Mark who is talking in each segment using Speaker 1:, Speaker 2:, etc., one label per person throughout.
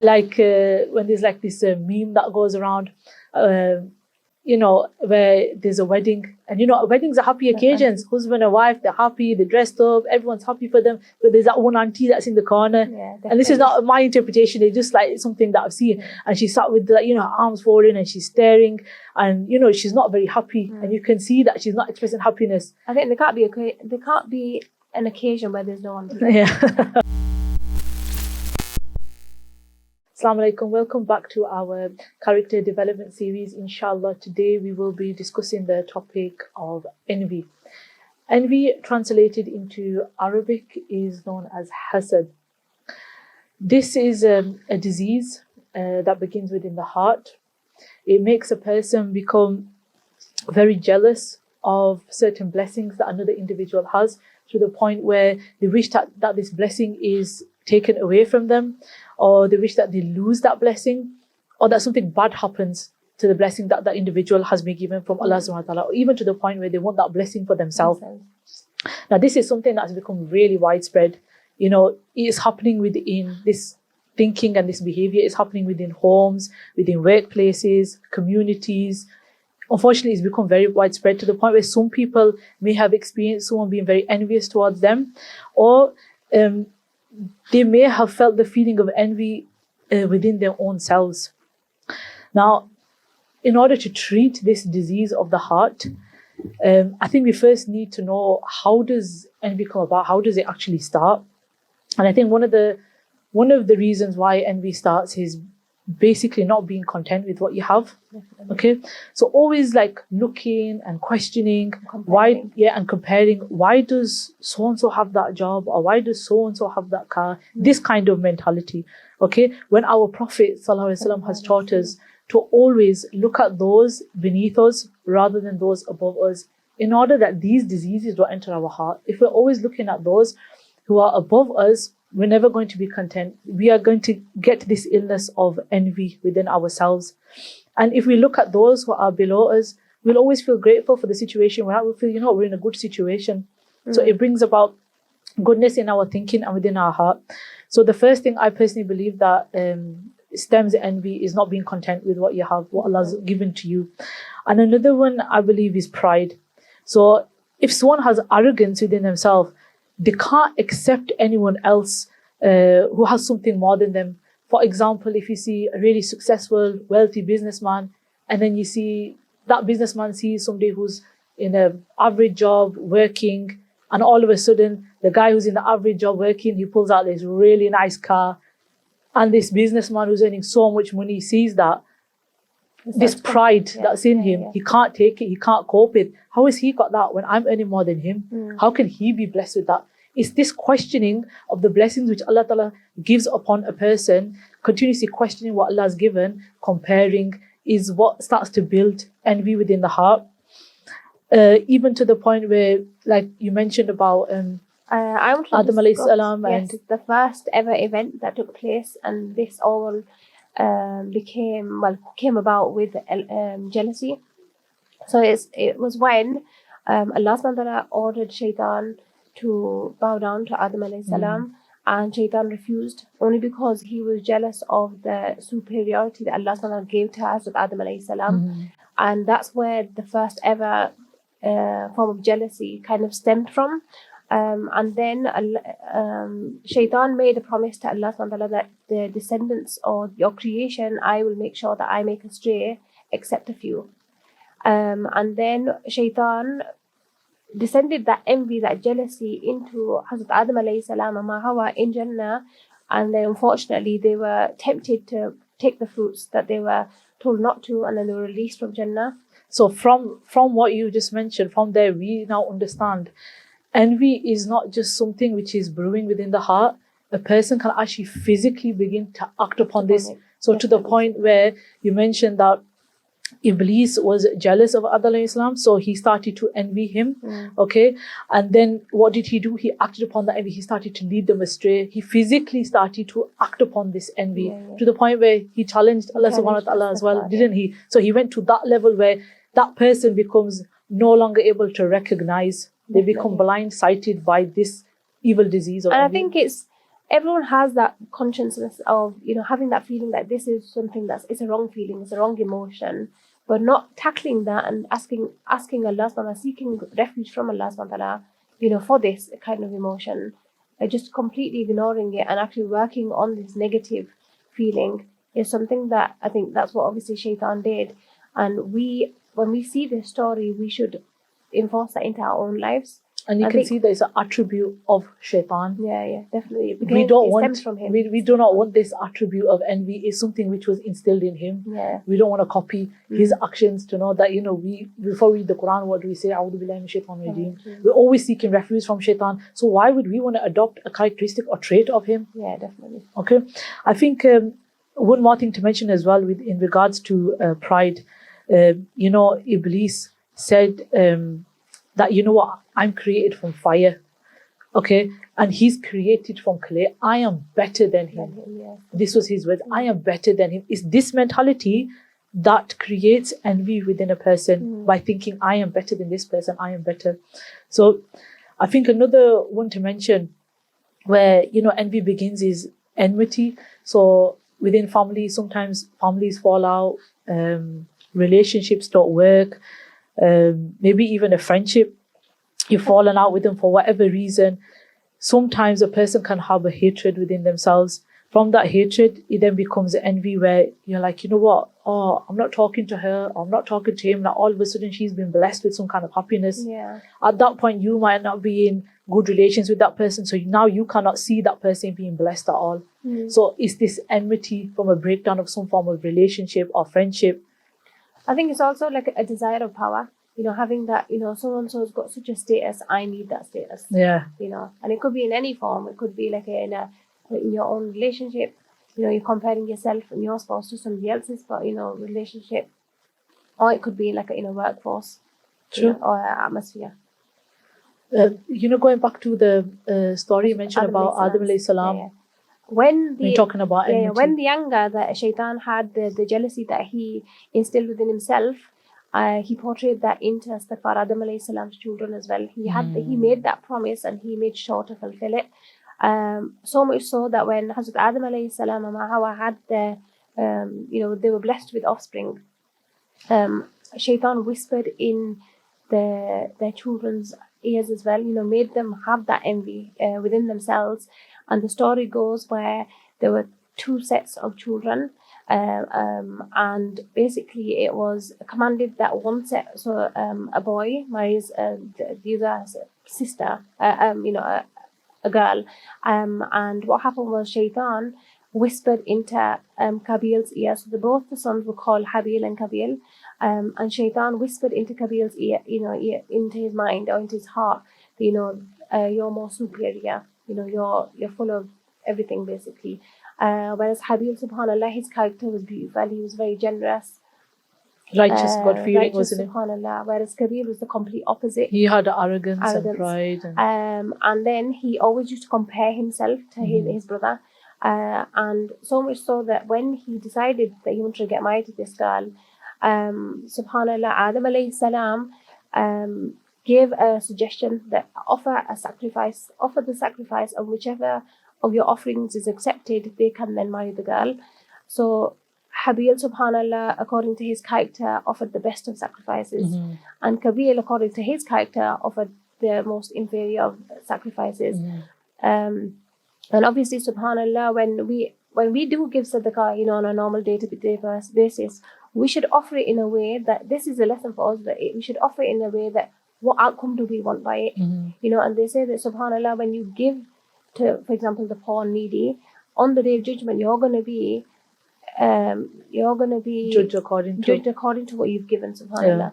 Speaker 1: Like when there's like this meme that goes around, you know, where there's a wedding, and you know, weddings are happy occasions. Husband and wife, they're happy, they're dressed up, everyone's happy for them. But there's that one auntie that's in the corner, and this is not my interpretation. It's just like something that I've seen. And she sat with, like, you know, her arms folded, and she's staring, and you know, she's not very happy, and you can see that she's not expressing happiness.
Speaker 2: I think there can't be an occasion where there's no one.
Speaker 1: Yeah. Assalamu alaikum, welcome back to our character development series. Inshallah, today we will be discussing the topic of envy. Envy, translated into Arabic, is known as hasad. This is a disease that begins within the heart. It makes a person become very jealous of certain blessings that another individual has, to the point where they wish that this blessing is taken away from them, or they wish that they lose that blessing, or that something bad happens to the blessing that that individual has been given from Allah subhanahu wa ta'ala, or even to the point where they want that blessing for themselves. Now, this is something that's become really widespread. You know, it's happening within this thinking, and this behavior is happening within homes, within workplaces, communities. Unfortunately, it's become very widespread to the point where some people may have experienced someone being very envious towards them, or they may have felt the feeling of envy within their own selves. Now, in order to treat this disease of the heart, I think we first need to know, how does envy come about? How does it actually start? And I think one of the reasons why envy starts is basically not being content with what you have. Okay, so always like looking and questioning, and comparing. Why does so and so have that job, or why does so and so have that car? This kind of mentality. Okay, when our Prophet ﷺ has taught us to always look at those beneath us rather than those above us, in order that these diseases don't enter our heart. If we're always looking at those who are above us, we're never going to be content. We are going to get this illness of envy within ourselves. And if we look at those who are below us, we'll always feel grateful for the situation we're at. We'll feel, you know, we're in a good situation. So it brings about goodness in our thinking and within our heart. So the first thing I personally believe that stems envy is not being content with what you have, what Allah's given to you. And another one I believe is pride. So if someone has arrogance within themselves, they can't accept anyone else who has something more than them. For example, if you see a really successful, wealthy businessman, and then you see that businessman sees somebody who's in an average job working, and all of a sudden, the guy who's in the average job working, he pulls out this really nice car, and this businessman who's earning so much money sees that. This pride that's in him, he can't take it, he can't cope with. How has he got that when I'm earning more than him? How can he be blessed with that? It's this questioning of the blessings which Allah Ta'ala gives upon a person, continuously questioning what Allah has given, comparing, is what starts to build envy within the heart. Even to the point where, like you mentioned about
Speaker 2: I want to
Speaker 1: Adam alayhi salam,
Speaker 2: and the first ever event that took place, and this all came about with jealousy. So it was when Allah subhanahu wa ta'ala ordered Shaitan to bow down to Adam alayhi salam, and Shaitan refused, only because he was jealous of the superiority that Allah subhanahu wa ta'ala gave to Hazrat Adam alayhi salam. And that's where the first ever form of jealousy kind of stemmed from. And then Shaitan made a promise to Allah subhanahu wa ta'ala that the descendants of your creation, I will make sure that I make astray except a few. And then Shaitan descended that envy, that jealousy into Hazrat Adam alayhi salam and Hawa in Jannah. And then unfortunately they were tempted to take the fruits that they were told not to, and then they were released from Jannah.
Speaker 1: So from what you just mentioned, from there we now understand envy is not just something which is brewing within the heart. A person can actually physically begin to act upon this. So to the point where you mentioned that Iblis was jealous of Adam alayhi salam, so he started to envy him. Okay, and then what did he do? He acted upon that envy. He started to lead them astray. He physically started to act upon this envy to the point where he challenged Allah subhanahu wa ta'ala as well, didn't he? So he went to that level where that person becomes no longer able to recognize. They become blind-sighted by this evil disease of envy.
Speaker 2: I think it's everyone has that consciousness of, having that feeling that this is something it's a wrong feeling, it's a wrong emotion, but not tackling that and asking Allah subhanahu wa ta'ala, seeking refuge from Allah subhanahu wa ta'ala, for this kind of emotion, just completely ignoring it and actually working on this negative feeling is something that I think that's what obviously Shaitan did. And when we see this story, we should enforce that into our own lives.
Speaker 1: And you can see that it's an attribute of Shaitan.
Speaker 2: Yeah, definitely.
Speaker 1: We don't want,
Speaker 2: from him.
Speaker 1: we do not want this attribute of envy. It's something which was instilled in him.
Speaker 2: Yeah.
Speaker 1: We don't want to copy his actions to know that, before we read the Quran, what do we say? A'udhu billahi minash shaitanir rajeem. We're always seeking refuge from Shaitan. So why would we want to adopt a characteristic or trait of him?
Speaker 2: Yeah, definitely.
Speaker 1: Okay. I think one more thing to mention as well in regards to pride, Iblis said that, I'm created from fire, okay, and he's created from clay. I am better than him.
Speaker 2: Yeah.
Speaker 1: This was his words. I am better than him. It's this mentality that creates envy within a person by thinking, I am better than this person. I am better. So I think another one to mention where, envy begins is enmity. So within families, sometimes families fall out, relationships don't work, maybe even a friendship, you've fallen out with them for whatever reason. Sometimes a person can harbor hatred within themselves. From that hatred, it then becomes envy where you're like, you know what? Oh, I'm not talking to her, or I'm not talking to him. Now all of a sudden she's been blessed with some kind of happiness.
Speaker 2: Yeah.
Speaker 1: At that point, you might not be in good relations with that person. So now you cannot see that person being blessed at all. So it's this enmity from a breakdown of some form of relationship or friendship.
Speaker 2: I think it's also like a desire of power. Having that, so-and-so's got such a status, I need that status.
Speaker 1: Yeah.
Speaker 2: And it could be in any form. It could be like in your own relationship. You're comparing yourself and your spouse to somebody else's, relationship. Or it could be like in a workforce.
Speaker 1: True.
Speaker 2: Or atmosphere.
Speaker 1: Going back to the story you mentioned about Adam alayhi salam.
Speaker 2: Yeah. When
Speaker 1: talking about enmity.
Speaker 2: When the anger that Shaitan had, the jealousy that he instilled within himself, he portrayed that into Istighfar Adam alayhi salam's children as well. He made that promise and he made sure to fulfill it. So much so that when Hazrat Adam alayhi salam and Hawa had they were blessed with offspring, Shaitan whispered in their children's ears as well, made them have that envy within themselves. And the story goes where there were two sets of children, and basically it was commanded that one set, so a boy marries the other sister, a girl, and what happened was Shaitan whispered into Qabil's ear. So both the sons were called Habil and Qabil, and Shaitan whispered into Qabil's ear, into his mind or into his heart, you're more superior, you're full of everything basically. Whereas Habil, subhanallah, his character was beautiful. He was very generous,
Speaker 1: righteous, God-fearing, wasn't it?
Speaker 2: Subhanallah. Whereas Qabil was the complete opposite.
Speaker 1: He had arrogance and pride.
Speaker 2: And then he always used to compare himself to his brother. And so much so that when he decided that he wanted to get married to this girl, subhanallah, Adam alayhi salam gave a suggestion that offer the sacrifice, and whichever of your offerings is accepted, they can then marry the girl. So Habil, subhanallah, according to his character, offered the best of sacrifices, and Qabil, according to his character, offered the most inferior of sacrifices. And obviously, subhanallah, when we do give sadaqah, on a normal day-to-day basis, we should offer it in a way that this is a lesson for us. That we should offer it in a way that what outcome do we want by it? And they say that subhanallah, when you give to, for example, the poor and needy, on the day of judgment, you're going to be judged according to what you've given, subhanallah.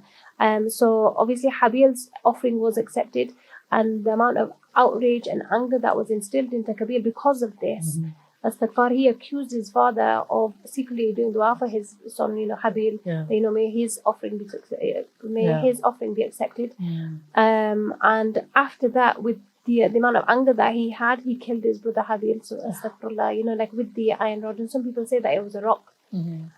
Speaker 2: So obviously Habil's offering was accepted, and the amount of outrage and anger that was instilled into Qabil because of this, Astaghfar, he accused his father of secretly doing dua for his son, Habil. May his offering be accepted. And after that, with the amount of anger that he had, he killed his brother Habil. So astaghfirullah, like with the iron rod. And some people say that it was a rock. And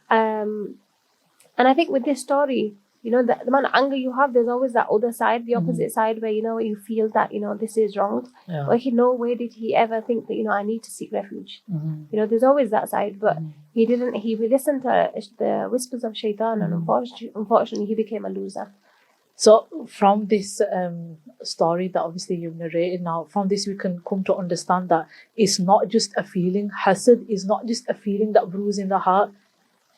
Speaker 2: I think with this story, you know, the amount of anger you have, there's always that other side, the opposite side, where, you know, you feel that, you know, this is wrong.
Speaker 1: Yeah.
Speaker 2: But no way did he ever think that, you know, I need to seek refuge.
Speaker 1: Mm-hmm.
Speaker 2: You know, there's always that side, but he didn't. He listened to the whispers of shaitan, and unfortunately, he became a loser.
Speaker 1: So from this story that obviously you've narrated now, from this we can come to understand that it's not just a feeling. Hasad is not just a feeling that brews in the heart.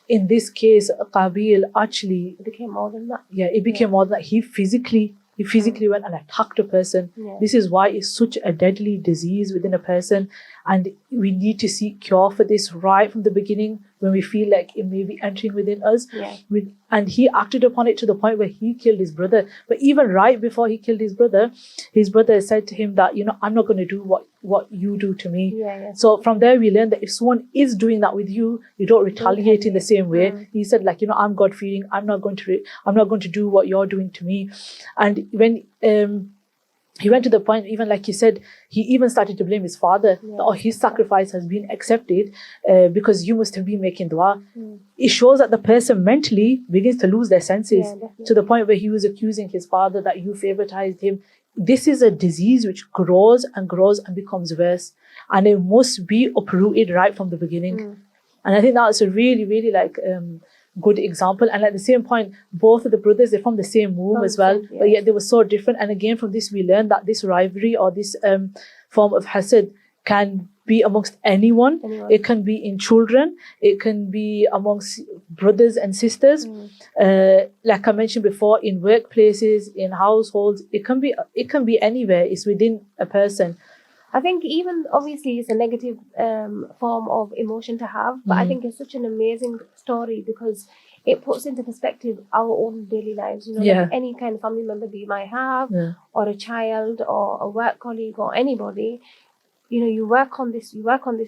Speaker 1: In this case, Qabil actually...
Speaker 2: It became more than that.
Speaker 1: Yeah, it became more than that. He physically went and attacked a person.
Speaker 2: Yeah.
Speaker 1: This is why it's such a deadly disease within a person. And we need to seek cure for this right from the beginning, when we feel like it may be entering within us.
Speaker 2: Yeah.
Speaker 1: And he acted upon it to the point where he killed his brother. But even right before he killed his brother said to him that, you know, I'm not going to do what you do to me.
Speaker 2: Yeah.
Speaker 1: So from there we learn that if someone is doing that with you, you don't retaliate in the same way. He said, like, you know, I'm God-fearing. I'm not going to do what you're doing to me. And when he went to the point, even like you said, he even started to blame his father. Or his sacrifice has been accepted because you must have been making dua. It shows that the person mentally begins to lose their senses, to the point where he was accusing his father that you favoritized him. This is a disease which grows and grows and becomes worse, and it must be uprooted right from the beginning. And I think that's a really, really like good example. And at the same point, both of the brothers, they're from the same womb as well, but yet they were so different. And again, from this we learn that this rivalry or this form of hasad can be amongst anyone. It can be in children, it can be amongst brothers and sisters, like I mentioned before, in workplaces, in households. It can be anywhere. It's within a person.
Speaker 2: I think even obviously it's a negative form of emotion to have, but I think it's such an amazing story because it puts into perspective our own daily lives. You know, like any kind of family member that you might have, or a child, or a work colleague, or anybody. You know, you work on this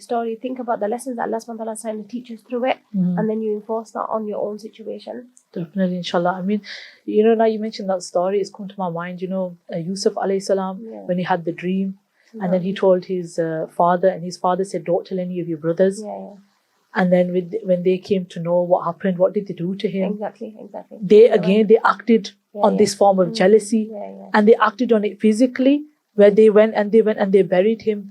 Speaker 2: story, think about the lessons that Allah subhanahu wa ta'ala is trying to teach us through it, and then you enforce that on your own situation.
Speaker 1: Definitely, inshallah. I mean, you know, now you mentioned that story, it's come to my mind, you know, Yusuf alayhi salam, when he had the dream, and then he told his father, and his father said, don't tell any of your brothers. And then when they came to know what happened, what did they do to him?
Speaker 2: Exactly.
Speaker 1: They acted on this form of jealousy, and they acted on it physically, where they went and they buried him.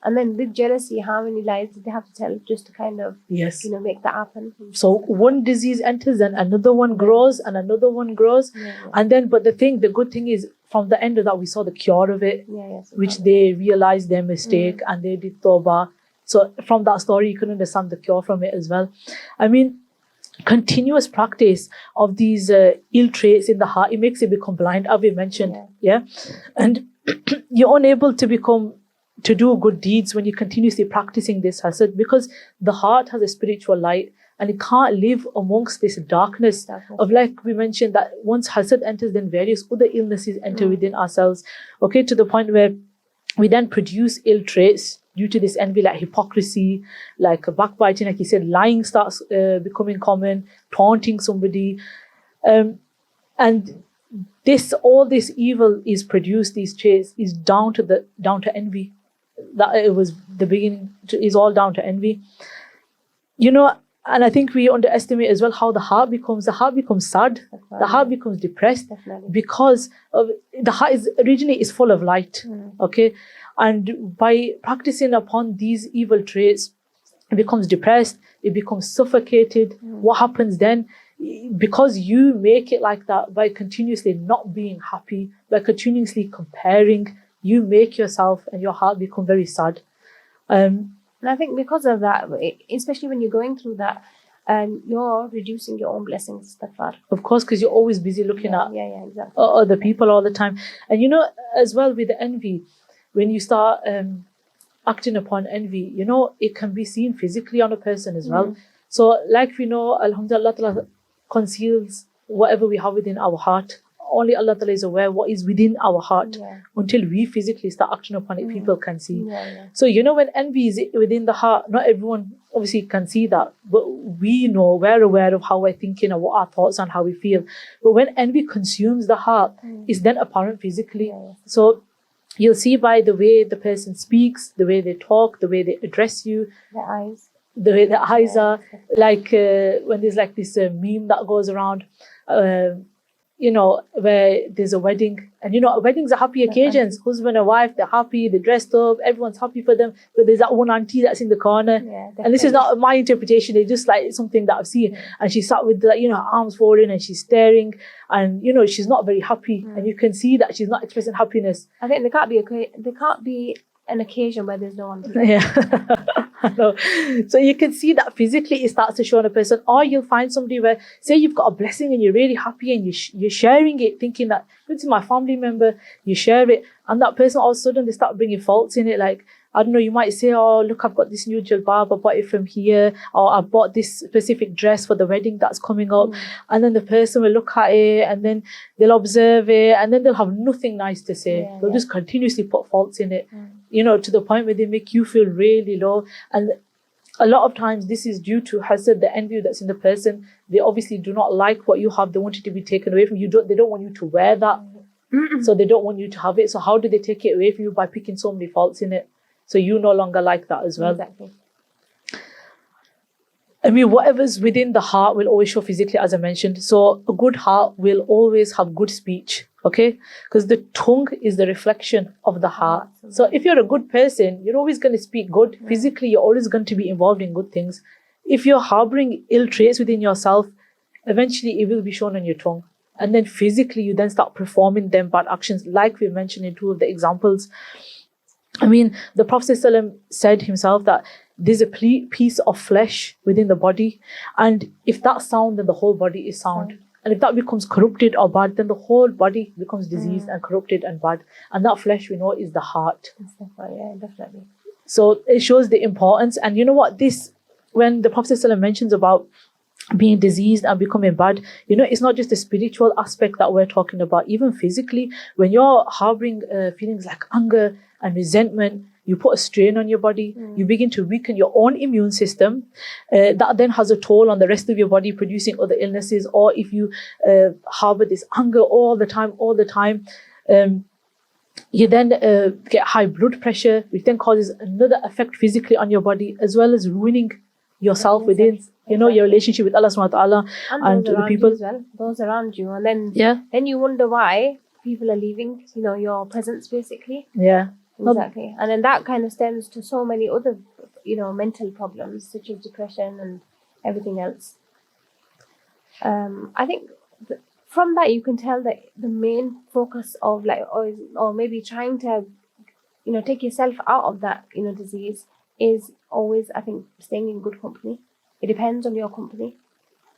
Speaker 2: And then with jealousy, how many lies did they have to tell just to kind of, you know, make that happen?
Speaker 1: So one disease enters and another one grows and another one grows. And then, but the good thing is, from the end of that, we saw the cure of it, which they realized their mistake and they did tawbah. So from that story, you can understand the cure from it as well. I mean, continuous practice of these ill traits in the heart, it makes it become blind, as we mentioned. And you're unable to do good deeds when you're continuously practicing this hasad, because the heart has a spiritual light and it can't live amongst this darkness of, like we mentioned, that once hasad enters, then various other illnesses enter within ourselves, okay, to the point where we then produce ill traits due to this envy, like hypocrisy, like backbiting, like you said, lying starts becoming common, taunting somebody, and all this evil is produced, these traits, is down to envy. That it was the beginning is all down to envy, you know. And I think we underestimate as well how the heart becomes sad, the heart becomes depressed, because of the heart is originally is full of light, okay, and by practicing upon these evil traits, it becomes depressed, it becomes suffocated. What happens then? Because you make it like that by continuously not being happy, by continuously comparing, you make yourself and your heart become very sad.
Speaker 2: And I think because of that, especially when you're going through that, you're reducing your own blessings.
Speaker 1: Of course, because you're always busy looking at
Speaker 2: exactly.
Speaker 1: other people all the time. And you know, as well with the envy, when you start acting upon envy, you know, it can be seen physically on a person as well. So like we know, alhamdulillah, Allah conceals whatever we have within our heart. Only Allah Ta'ala is aware what is within our heart. Until we physically start acting upon it, people can see. So, you know, when envy is within the heart, not everyone obviously can see that, but we're aware of how we're thinking and what our thoughts and how we feel. But when envy consumes the heart, it's then apparent physically. So you'll see by the way the person speaks, the way they talk, the way they address you, the way their eyes are. Like when there's like this meme that goes around, where there's a wedding, and weddings are happy occasions. Husband and wife, they're happy, they're dressed up, everyone's happy for them. But there's that one auntie that's in the corner, and this is not my interpretation. It's just like something that I've seen. And she sat with her arms folded, and she's staring, and she's not very happy, and you can see that she's not expressing happiness.
Speaker 2: I think there can't be an occasion where there's no one.
Speaker 1: I know. So you can see that physically it starts to show on a person. Or you'll find somebody where, say you've got a blessing and you're really happy, and you're sharing it, thinking that this is my family member. You share it, and that person all of a sudden they start bringing faults in it. Like, I don't know, you might say, oh, look, I've got this new jilbab, I bought it from here, or I bought this specific dress for the wedding that's coming up. And then the person will look at it, and then they'll observe it, and then they'll have nothing nice to say. They'll just continuously put faults in it, to the point where they make you feel really low. And a lot of times this is due to hasad, the envy that's in the person. They obviously do not like what you have. They want it to be taken away from you. They don't want you to wear that. So they don't want you to have it. So how do they take it away from you? By picking so many faults in it. So you no longer like that as well.
Speaker 2: Exactly.
Speaker 1: I mean, whatever's within the heart will always show physically, as I mentioned. So a good heart will always have good speech, okay? Because the tongue is the reflection of the heart. So if you're a good person, you're always going to speak good. Physically, you're always going to be involved in good things. If you're harboring ill traits within yourself, eventually it will be shown on your tongue. And then physically, you then start performing them bad actions, like we mentioned in two of the examples. I mean, the Prophet ﷺ said himself that there's a piece of flesh within the body, and if that's sound, then the whole body is sound. And if that becomes corrupted or bad, then the whole body becomes diseased and corrupted and bad. And that flesh, we know, is the heart.
Speaker 2: Yeah, definitely.
Speaker 1: So it shows the importance. And you know what? When the Prophet ﷺ mentions about being diseased and becoming bad, it's not just the spiritual aspect that we're talking about. Even physically, when you're harboring feelings like anger and resentment, you put a strain on your body. You begin to weaken your own immune system. That then has a toll on the rest of your body, producing other illnesses. Or if you harbor this anger all the time, you then get high blood pressure, which then causes another effect physically on your body, as well as ruining yourself within, your relationship with Allah subhanahu wa ta'ala and the people.
Speaker 2: As well, those around you. And then you wonder why people are leaving, your presence, basically.
Speaker 1: Yeah.
Speaker 2: Exactly. And then that kind of stems to so many other, mental problems, such as depression and everything else. I think from that you can tell that the main focus of or maybe trying to, take yourself out of that, disease is always, I think, staying in good company. It depends on your company,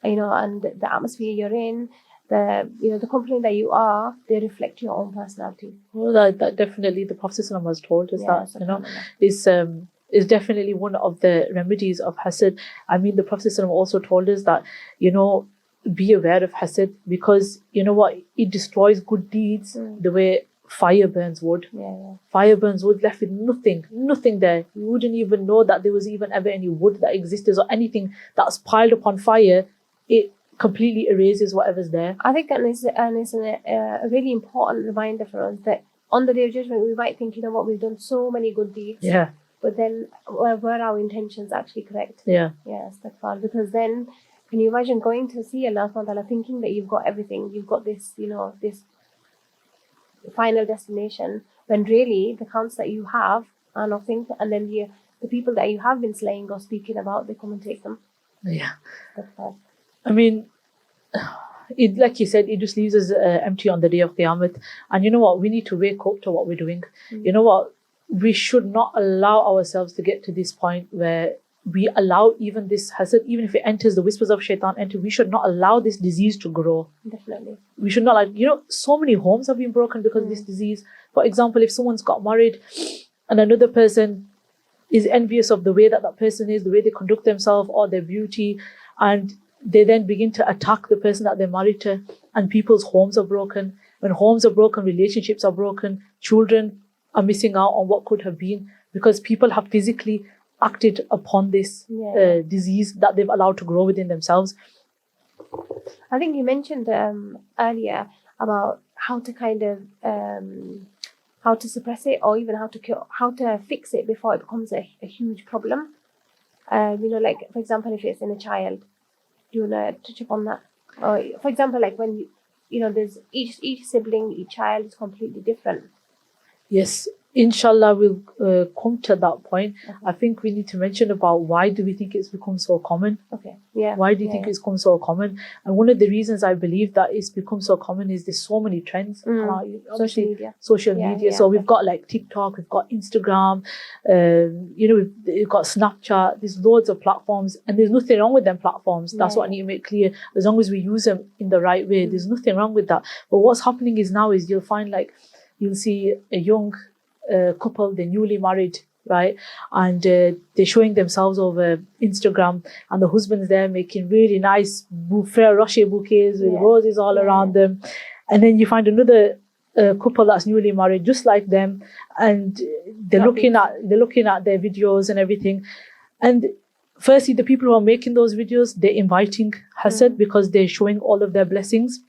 Speaker 2: and the atmosphere you're in. The company that you are, they reflect your own personality. Well,
Speaker 1: that definitely, the Prophet ﷺ has told us that, is definitely one of the remedies of hasad. I mean, the Prophet ﷺ also told us that, be aware of hasad, because, it destroys good deeds the way fire burns wood. Fire burns wood, left with nothing there. You wouldn't even know that there was even ever any wood that existed, or anything that's piled upon fire. It completely erases whatever's there.
Speaker 2: I think it's a really important reminder for us that on the Day of Judgment we might think, we've done so many good deeds.
Speaker 1: Yeah.
Speaker 2: But then were our intentions actually correct?
Speaker 1: Yeah.
Speaker 2: Yes, that's fine. Because then, can you imagine going to see Allah subhanahu wa ta'ala thinking that you've got everything, you've got this, this final destination, when really the counts that you have are nothing, and then the people that you have been slaying or speaking about, they come and take them.
Speaker 1: Yeah.
Speaker 2: That's fine.
Speaker 1: I mean, like you said, it just leaves us empty on the day of Qiyamah. And you know what? We need to wake up to what we're doing. You know what? We should not allow ourselves to get to this point where we allow even this hasad, even if it enters, the whispers of shaitan enter, we should not allow this disease to grow.
Speaker 2: Definitely.
Speaker 1: We should not, so many homes have been broken because of this disease. For example, if someone's got married and another person is envious of the way that person is, the way they conduct themselves or their beauty, and they then begin to attack the person that they're married to, and people's homes are broken. When homes are broken, relationships are broken, children are missing out on what could have been, because people have physically acted upon this disease that they've allowed to grow within themselves.
Speaker 2: I think you mentioned earlier about how to kind of how to suppress it, or even how to fix it before it becomes a huge problem. Like, for example, if it's in a child, do you want to touch upon that? Or, for example, like when there's each sibling, each child is completely different.
Speaker 1: Yes, inshallah, we'll come to that point. Okay. I think we need to mention about why do we think it's become so common?
Speaker 2: Okay, yeah.
Speaker 1: Why do you think it's become so common? And one of the reasons I believe that it's become so common is there's so many trends.
Speaker 2: Social media.
Speaker 1: So we've got like TikTok, we've got Instagram, we've got Snapchat. There's loads of platforms, and there's nothing wrong with them platforms. That's what I need to make clear. As long as we use them in the right way, there's nothing wrong with that. But what's happening is now is you'll see a young couple, they're newly married, right? And they're showing themselves over Instagram, and the husband's there making really nice Rocher bouquets with roses all around them. And then you find another couple that's newly married, just like them, and they're looking at their videos and everything. And firstly, the people who are making those videos, they're inviting hasad because they're showing all of their blessings.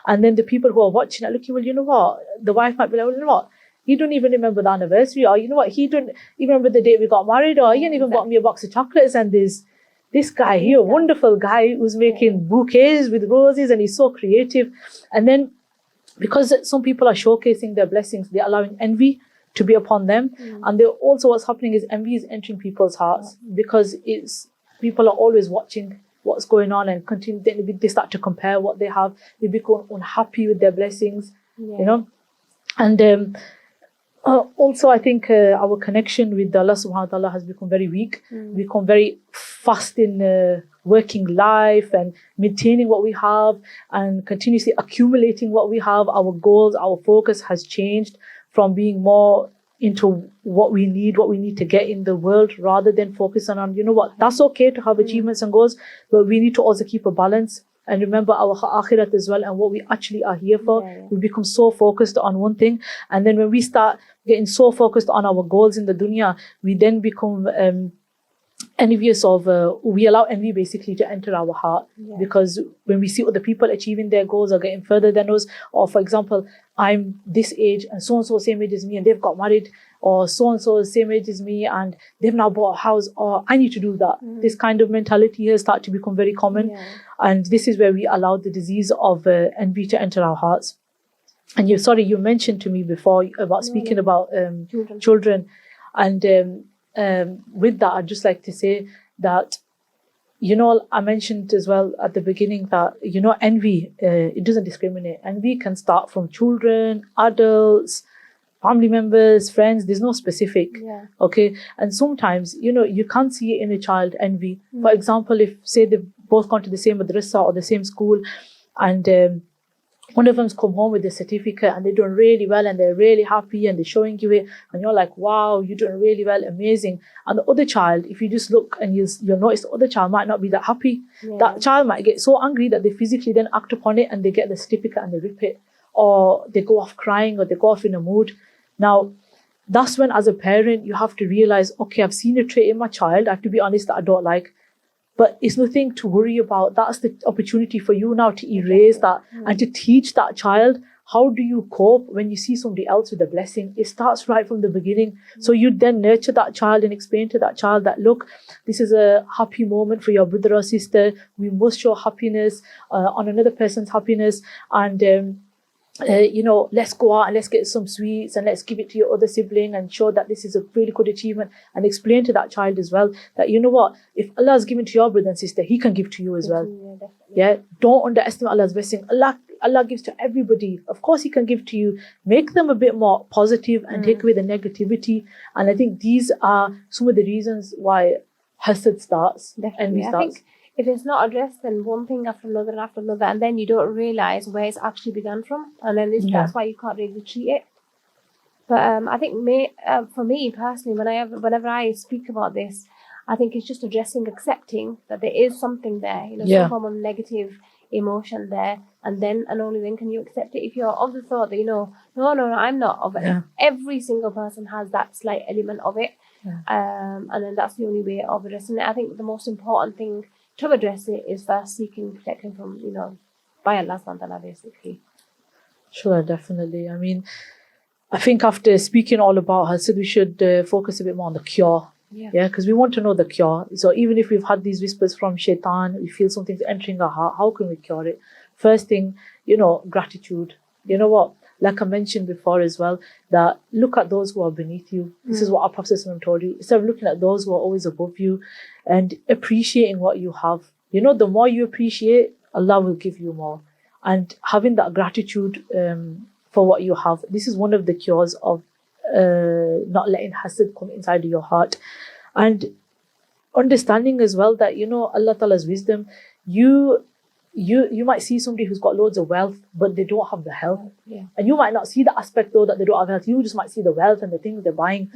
Speaker 1: And then the people who are watching are looking, well, you know what? The wife might be like, well, you know what? He don't even remember the anniversary, or you know what? He don't even remember the day we got married, or he ain't even got me a box of chocolates. And there's this guy here, wonderful guy who's making bouquets with roses, and he's so creative. And then because some people are showcasing their blessings, they're allowing envy to be upon them. And they're also, what's happening is envy is entering people's hearts because people are always watching what's going on and continue. They start to compare what they have. They become unhappy with their blessings, And also, I think our connection with Allah subhanahu wa ta'ala has become very weak. Become very fast in working life and maintaining what we have and continuously accumulating what we have. Our goals, our focus has changed from being more into what we need to get in the world, rather than focusing on, you know what, that's okay to have achievements and goals, but we need to also keep a balance and remember our akhirat as well and what we actually are here for. We become so focused on one thing, and then when we start getting so focused on our goals in the dunya, we then become envious of, we allow envy basically to enter our heart, because when we see other people achieving their goals or getting further than us, or for example, I'm this age and so same age as me and they've got married, or so is same age as me and they've now bought a house, or I need to do that. This kind of mentality has started to become very common, and this is where we allow the disease of envy to enter our hearts. And you mentioned to me before about speaking about children, and with that, I'd just like to say that, I mentioned as well at the beginning that, envy, it doesn't discriminate. Envy can start from children, adults, family members, friends. There's no specific. Okay. And sometimes, you can't see it in a child, envy. For example, if say they've both gone to the same madrasa or the same school, and one of them's come home with a certificate and they're doing really well and they're really happy and they're showing you it and you're like, wow, you're doing really well, amazing. And the other child, if you just look and you'll notice the other child might not be that happy. That child might get so angry that they physically then act upon it and they get the certificate and they rip it, or they go off crying, or they go off in a mood. Now, that's when as a parent, you have to realize, okay, I've seen a trait in my child, I have to be honest, that I don't like. But it's nothing to worry about. That's the opportunity for you now to erase that and to teach that child, how do you cope when you see somebody else with a blessing? It starts right from the beginning. So you then nurture that child and explain to that child that, look, this is a happy moment for your brother or sister. We must show happiness on another person's happiness. And let's go out and let's get some sweets and let's give it to your other sibling and show that this is a really good achievement, and explain to that child as well that, you know what, if Allah has given to your brother and sister, He can give to you as well. Don't underestimate Allah's blessing. Allah gives to everybody. Of course He can give to you. Make them a bit more positive and take away the negativity. And I think these are some of the reasons why hasad starts. Envy starts.
Speaker 2: I think if it's not addressed, then one thing after another, and then you don't realize where it's actually begun from, and then that's why you can't really treat it. But I think for me personally, whenever I speak about this, I think it's just addressing, accepting that there is something there, some form of negative emotion there, and only then can you accept it. If you're of the thought that, no, I'm not of it. Every single person has that slight element of it, and then that's the only way of addressing it. I think the most important thing to address it is first seeking protection from, by Allah subhanahu wa ta'ala, basically.
Speaker 1: Sure, definitely. I mean, I think after speaking all about hasad, we should focus a bit more on the cure. Yeah, because we want to know the cure. So even if we've had these whispers from shaitan, we feel something's entering our heart, how can we cure it? First thing, gratitude. You know what? Like I mentioned before as well, that look at those who are beneath you. This is what our Prophet ﷺ told you. Instead of looking at those who are always above you and appreciating what you have. The more you appreciate, Allah will give you more. And having that gratitude for what you have, this is one of the cures of not letting hasad come inside your heart. And understanding as well that, Allah Ta'ala's wisdom, you might see somebody who's got loads of wealth, but they don't have the health.
Speaker 2: Yeah.
Speaker 1: And you might not see the aspect though that they don't have health. You just might see the wealth and the things they're buying.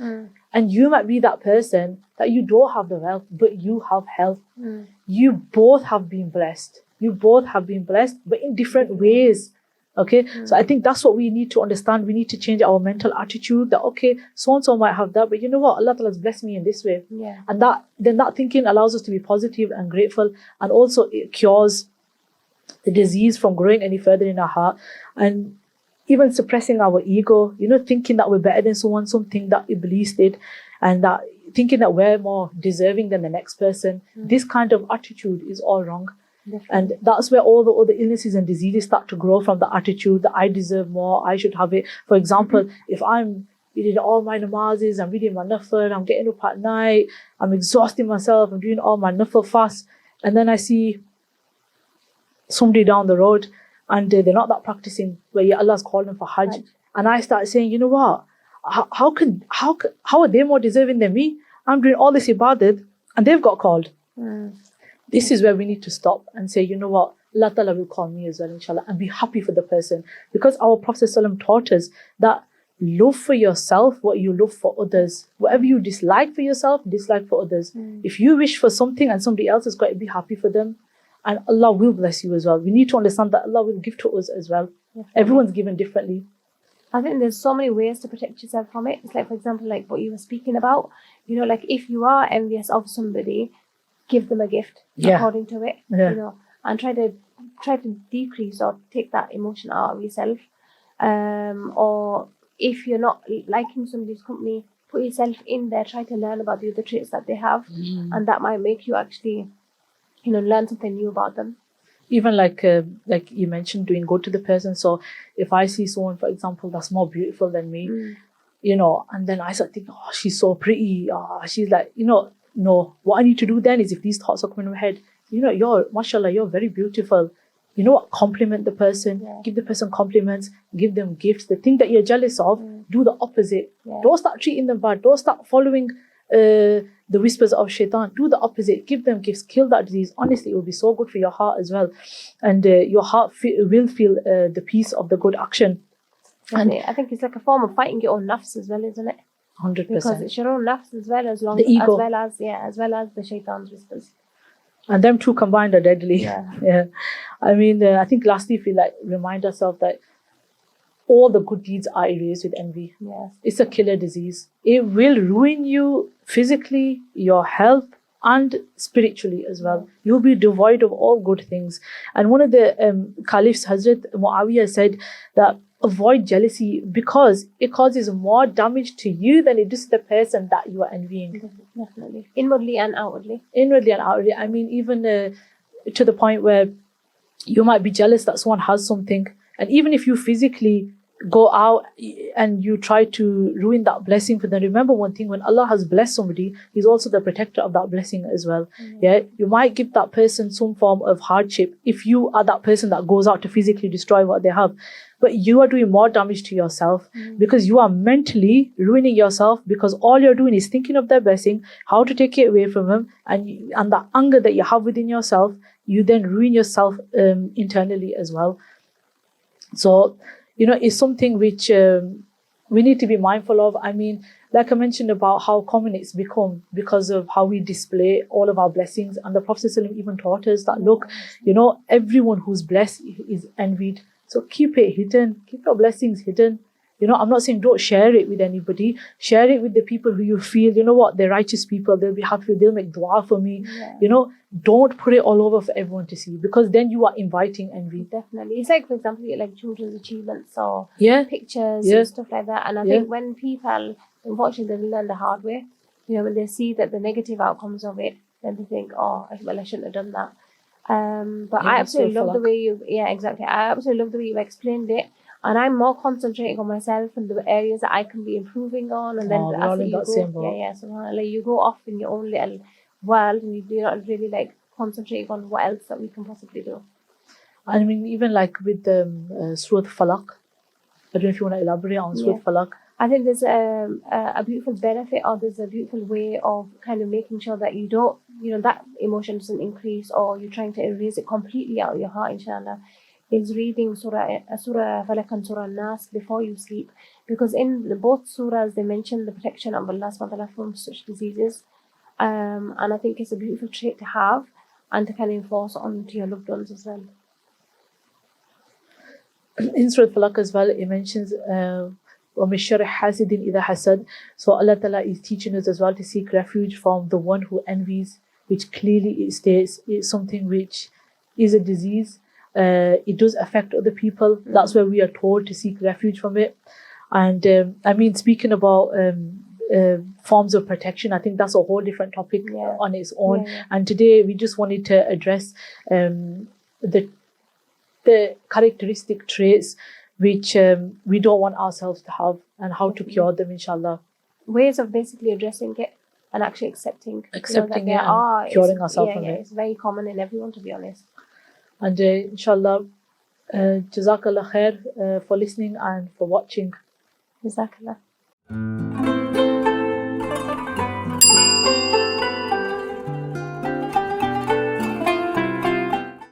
Speaker 1: And you might be that person that you don't have the wealth, but you have health. You both have been blessed. But in different ways. Okay, so I think that's what we need to understand. We need to change our mental attitude that, okay, so-and-so might have that, but you know what? Allah Ta'ala has blessed me in this way.
Speaker 2: Yeah.
Speaker 1: And that thinking allows us to be positive and grateful. And also it cures the disease from growing any further in our heart. And even suppressing our ego, thinking that we're better than something that Iblis did, and that thinking that we're more deserving than the next person. This kind of attitude is all wrong. Definitely. And that's where all the other illnesses and diseases start to grow, from the attitude that I deserve more, I should have it. For example, if I'm reading all my namazes, I'm reading my nafil, I'm getting up at night, I'm exhausting myself, I'm doing all my nafil fast, and then I see somebody down the road and they're not that practicing, where Allah's calling them for Hajj. Right. And I start saying, you know what? How are they more deserving than me? I'm doing all this ibadat and they've got called. This is where we need to stop and say, you know what? Allah Ta'ala will call me as well, inshallah, and be happy for the person. Because our Prophet ﷺ taught us that love for yourself what you love for others. Whatever you dislike for yourself, dislike for others. If you wish for something and somebody else has got to be happy for them, and Allah will bless you as well. We need to understand that Allah will give to us as well. Everyone's given differently.
Speaker 2: I think there's so many ways to protect yourself from it. It's like, for example, like what you were speaking about, like if you are envious of somebody, give them a gift according to it, and try to decrease or take that emotion out of yourself. Or if you're not liking somebody's company, put yourself in there, try to learn about the other traits that they have, and that might make you actually, learn something new about them.
Speaker 1: Even like you mentioned, doing good to the person. So if I see someone, for example, that's more beautiful than me, and then I start thinking, oh, she's so pretty, she's like, no, what I need to do then is, if these thoughts are coming in my head, mashallah, you're very beautiful. Compliment the person, give the person compliments, give them gifts. The thing that you're jealous of, do the opposite. Don't start treating them bad. Don't start following the whispers of shaitan. Do the opposite. Give them gifts. Kill that disease. Honestly, it will be so good for your heart as well. And your heart will feel the peace of the good action.
Speaker 2: And I think it's like a form of fighting your own nafs as well, isn't it?
Speaker 1: 100%.
Speaker 2: Because it's your own nafs as well, as well as the shaitan's whispers.
Speaker 1: And them two combined are deadly. I mean, I think lastly, if we remind ourselves that all the good deeds are erased with envy. It's a killer disease. It will ruin you physically, your health, and spiritually as well. You'll be devoid of all good things. And one of the caliphs, Hazrat Muawiyah, said that avoid jealousy because it causes more damage to you than it does to the person that you are envying.
Speaker 2: Definitely. Inwardly and outwardly.
Speaker 1: I mean, even to the point where you might be jealous that someone has something, and even if you physically go out and you try to ruin that blessing for them, remember one thing: when Allah has blessed somebody, He's also the protector of that blessing as well. You might give that person some form of hardship if you are that person that goes out to physically destroy what they have, but you are doing more damage to yourself because you are mentally ruining yourself, because all you're doing is thinking of their blessing, how to take it away from them, and that anger that you have within yourself, you then ruin yourself internally as well. So it's something which we need to be mindful of. I mean, like I mentioned about how common it's become because of how we display all of our blessings. And the Prophet ﷺ even taught us that, look, everyone who's blessed is envied. So keep it hidden, keep your blessings hidden. I'm not saying don't share it with anybody. Share it with the people who you feel, they're righteous people, they'll be happy, they'll make dua for me. Don't put it all over for everyone to see, because then you are inviting envy.
Speaker 2: Definitely. It's like, for example, like children's achievements or pictures and stuff like that. And I think when people, unfortunately, they learn the hard way. when they see that the negative outcomes of it, then they think, oh, well, I shouldn't have done that. But
Speaker 1: Yeah,
Speaker 2: I
Speaker 1: it's so
Speaker 2: absolutely love the
Speaker 1: falak.
Speaker 2: way exactly. I absolutely love the way you've explained it. And I'm more concentrating on myself and the areas that I can be improving on. And then
Speaker 1: We're all
Speaker 2: after
Speaker 1: in
Speaker 2: you
Speaker 1: that
Speaker 2: go,
Speaker 1: same boat.
Speaker 2: so like you go off in your own little world and you're not really like concentrating on what else that we can possibly do.
Speaker 1: I mean, even like with the Surah Falak, I don't know if you want to elaborate on Surah Falak.
Speaker 2: I think there's a beautiful benefit, or there's a beautiful way of kind of making sure that you don't, that emotion doesn't increase, or you're trying to erase it completely out of your heart, inshallah, is reading Surah Falak and Surah Nas before you sleep. Because in both surahs, they mention the protection of Allah subhanahu wa ta'ala from such diseases. And I think it's a beautiful trait to have and to kind of enforce onto your loved ones as well.
Speaker 1: In Surah Falak as well, it mentions وَمِن شَرِّ حَاسِدٍ إِذَا حَسَدَ. So Allah Ta'ala is teaching us as well to seek refuge from the one who envies, which clearly it states is something which is a disease. It does affect other people. That's where we are told to seek refuge from it. And I mean, speaking about forms of protection, I think that's a whole different topic on its own. And today we just wanted to address the characteristic traits which we don't want ourselves to have, and how to cure them, inshallah.
Speaker 2: Ways of basically addressing it and actually accepting
Speaker 1: it and curing ourselves from it.
Speaker 2: It's very common in everyone, to be honest.
Speaker 1: And inshallah, Jazakallah khair for listening and for watching.
Speaker 2: Jazakallah.